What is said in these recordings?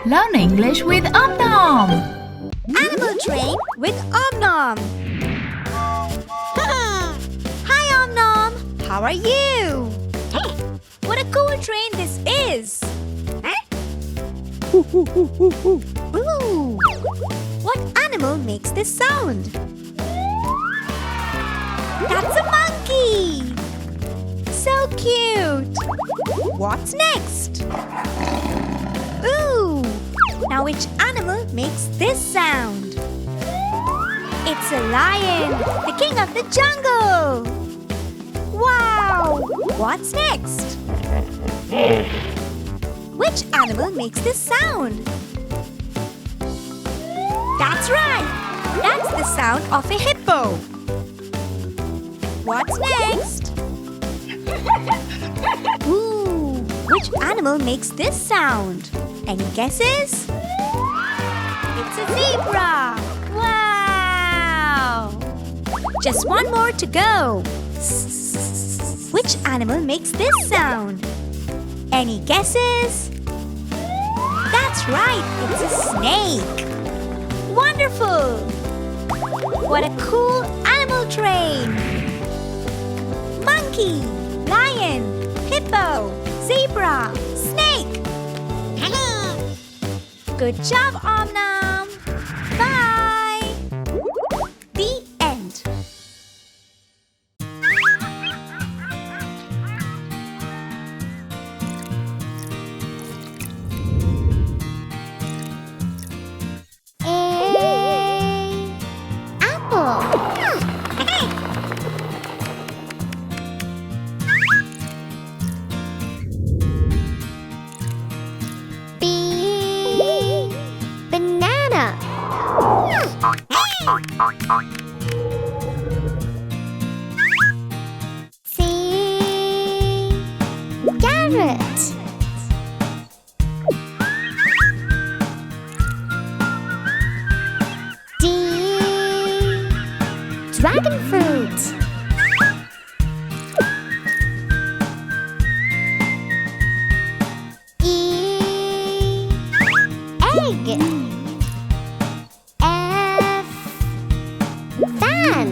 Learn English with Om Nom. Animal Train with Om Nom. Hi Om Nom, how are you? What a cool train this is! Ooh, what animal makes this sound? That's a monkey! So cute! What's next? Ooh! Now which animal makes this sound? It's a lion, the king of the jungle! Wow! What's next? Which animal makes this sound? That's right! That's the sound of a hippo! What's next? Ooh! Which animal makes this sound? Any guesses? It's a zebra! Wow! Just one more to go! Which animal makes this sound? Any guesses? That's right! It's a snake! Wonderful! What a cool animal train! Monkey, lion, hippo, zebra, snake! Good job, Om Nom! Bye! The end. Dragon fruit. E. Egg. F. Fan.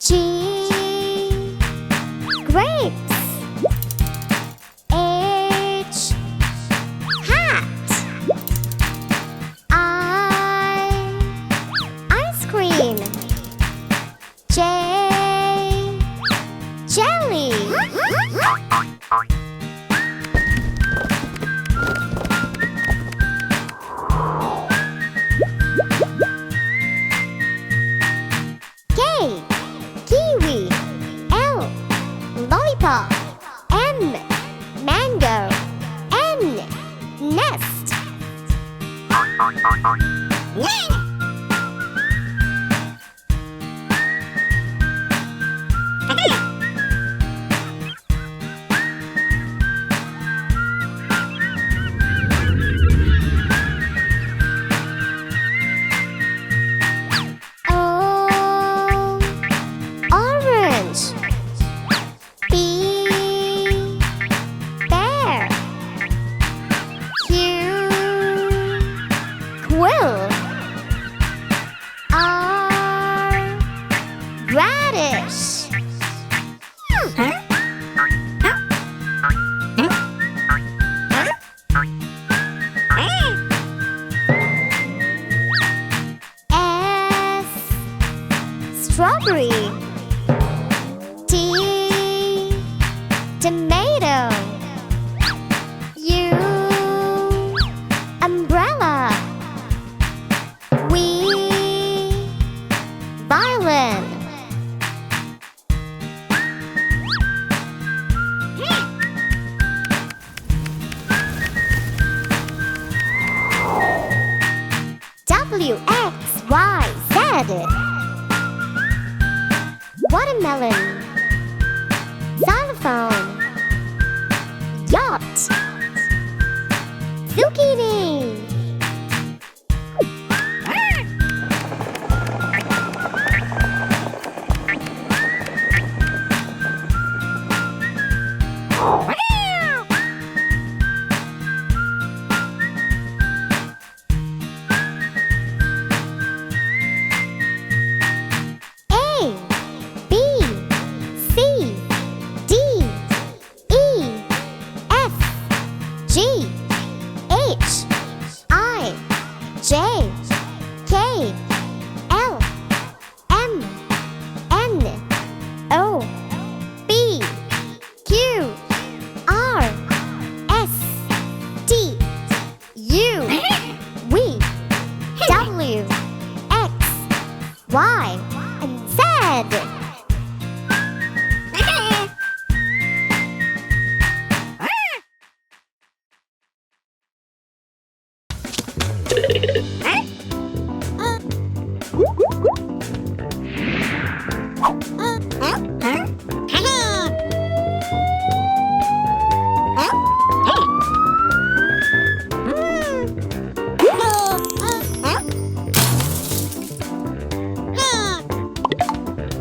G. Grapes. H. Hat. I. Ice cream. J. Jelly. K. Kiwi. L. Lollipop. M. Mango. N. Nest. O. Orange. B. Bear. Q. Quill. R. Radish. S. Strawberry. T. Tomato. U. Umbrella. V. Violin. W. X. Y. Z. Watermelon. Xylophone. A, B, C, D, E, F, G, H, I, J, K, L, M, N, O, P, Q, R, S, T, U, V, W, X, Y, and Z.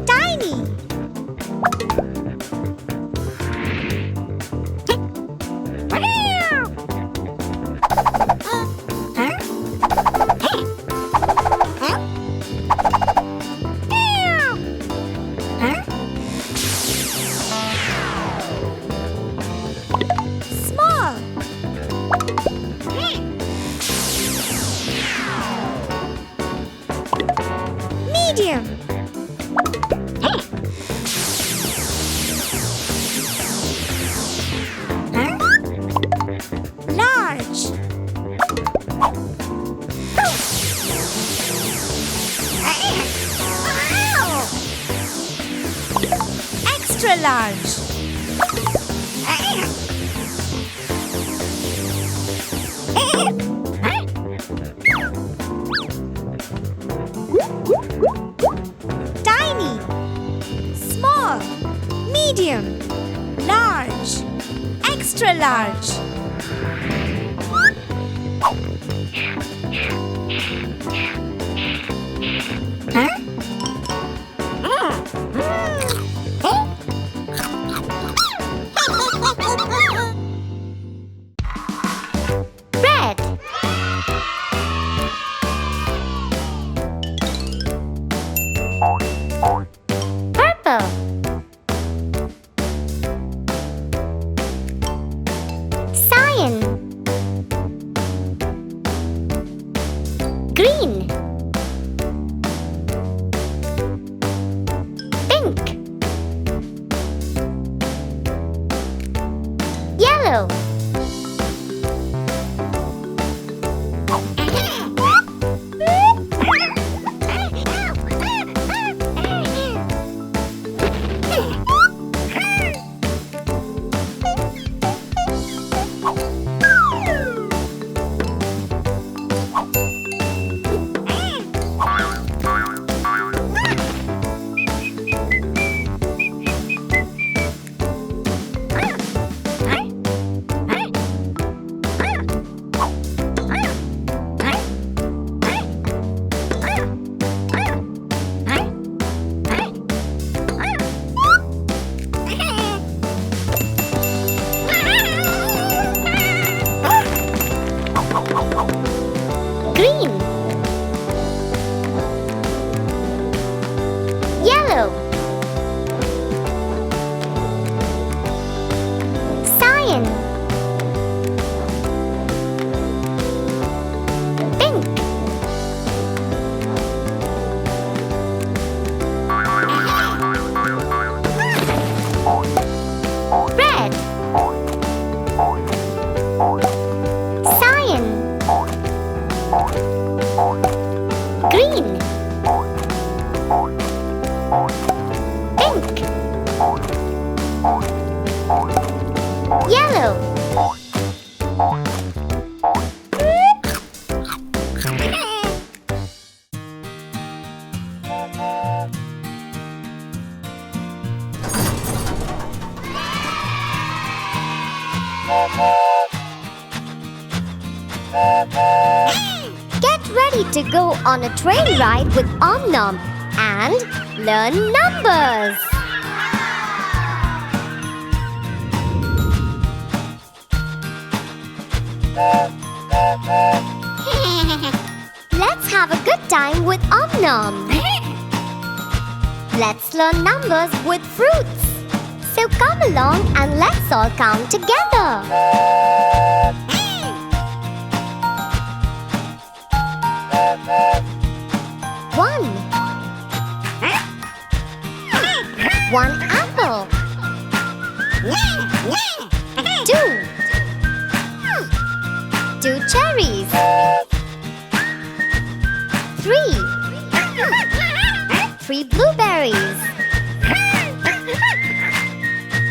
Tiny. Small. Medium. Large. Extra large. Tiny. Small. Medium. Large. Extra large. Red, purple, cyan, green, pink, yellow, green, yellow, cyan, pink, red, cyan, green, pink, yellow, Get ready to go on a train ride with Om Nom and learn numbers. Let's have a good time with Om Nom. Let's learn numbers with fruits. So come along and let's all count together. 1. 1 apple. 2. 2 cherries. 3. 3 blueberries.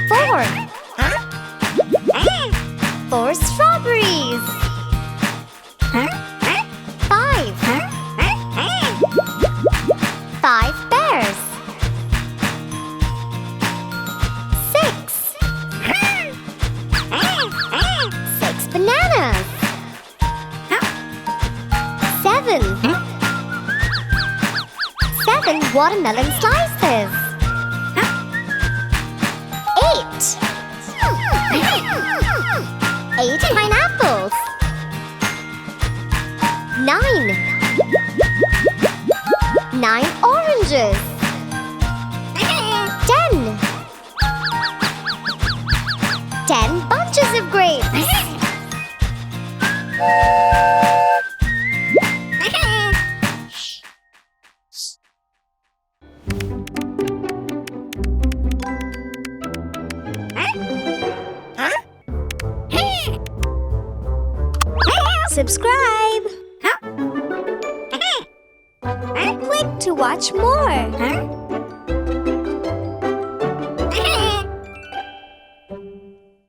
4. 4 strawberries. 5. 5 pears. 6. 6 bananas. 7. 7 watermelon slices. 8. 8 pineapples. 9. 9 oranges. 10. 10 bunches of grapes. Subscribe. Click to watch more.